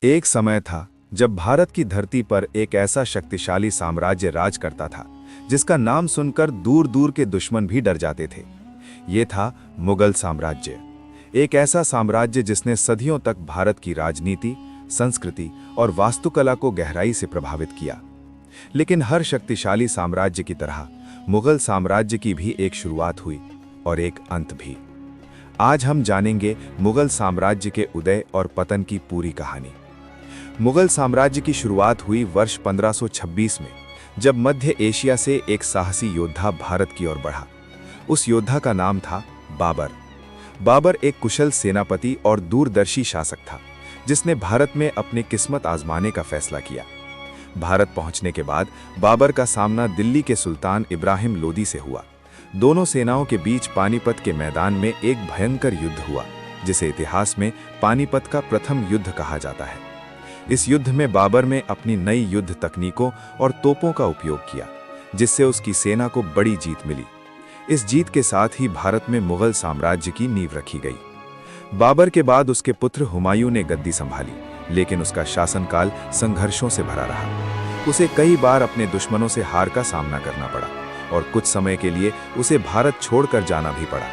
एक समय था जब भारत की धरती पर एक ऐसा शक्तिशाली साम्राज्य राज करता था जिसका नाम सुनकर दूर दूर के दुश्मन भी डर जाते थे। ये था मुगल साम्राज्य। एक ऐसा साम्राज्य जिसने सदियों तक भारत की राजनीति, संस्कृति और वास्तुकला को गहराई से प्रभावित किया। लेकिन हर शक्तिशाली साम्राज्य की तरह मुगल साम्राज्य की भी एक शुरुआत हुई और एक अंत भी। आज हम जानेंगे मुगल साम्राज्य के उदय और पतन की पूरी कहानी। मुगल साम्राज्य की शुरुआत हुई वर्ष 1526 में, जब मध्य एशिया से एक साहसी योद्धा भारत की ओर बढ़ा। उस योद्धा का नाम था बाबर। बाबर एक कुशल सेनापति और दूरदर्शी शासक था, जिसने भारत में अपनी किस्मत आजमाने का फैसला किया। भारत पहुंचने के बाद बाबर का सामना दिल्ली के सुल्तान इब्राहिम लोदी से हुआ। दोनों सेनाओं के बीच पानीपत के मैदान में एक भयंकर युद्ध हुआ, जिसे इतिहास में पानीपत का प्रथम युद्ध कहा जाता है। इस युद्ध में बाबर ने अपनी नई युद्ध तकनीकों और तोपों का उपयोग किया, जिससे उसकी सेना को बड़ी जीत मिली। इस जीत के साथ ही भारत में मुगल साम्राज्य की नींव रखी गई। बाबर के बाद उसके पुत्र हुमायूं ने गद्दी संभाली, लेकिन उसका शासनकाल संघर्षों से भरा रहा। उसे कई बार अपने दुश्मनों से हार का सामना करना पड़ा और कुछ समय के लिए उसे भारत छोड़कर जाना भी पड़ा।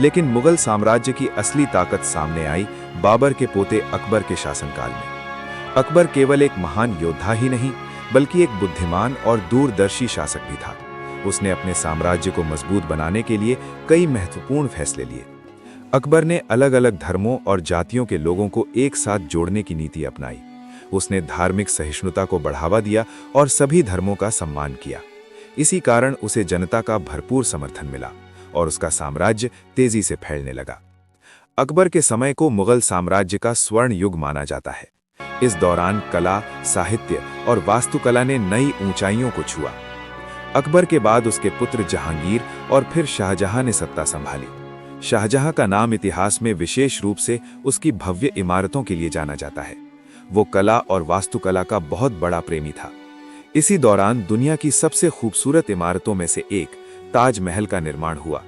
लेकिन मुगल साम्राज्य की असली ताकत सामने आई बाबर के पोते अकबर के शासनकाल में। अकबर केवल एक महान योद्धा ही नहीं, बल्कि एक बुद्धिमान और दूरदर्शी शासक भी था। उसने अपने साम्राज्य को मजबूत बनाने के लिए कई महत्वपूर्ण फैसले लिए। अकबर ने अलग अलग धर्मों और जातियों के लोगों को एक साथ जोड़ने की नीति अपनाई। उसने धार्मिक सहिष्णुता को बढ़ावा दिया और सभी धर्मों का सम्मान किया। इसी कारण उसे जनता का भरपूर समर्थन मिला और उसका साम्राज्य तेजी से फैलने लगा। अकबर के समय को मुगल साम्राज्य का स्वर्ण युग माना जाता है। इस दौरान कला, साहित्य और वास्तुकला ने नई ऊंचाइयों को छुआ। अकबर के बाद उसके पुत्र जहांगीर और फिर शाहजहां ने सत्ता संभाली। शाहजहां का नाम इतिहास में विशेष रूप से उसकी भव्य इमारतों के लिए जाना जाता है। वो कला और वास्तुकला का बहुत बड़ा प्रेमी था। इसी दौरान दुनिया की सबसे खूबसूरत इमारतों में से एक ताजमहल का निर्माण हुआ।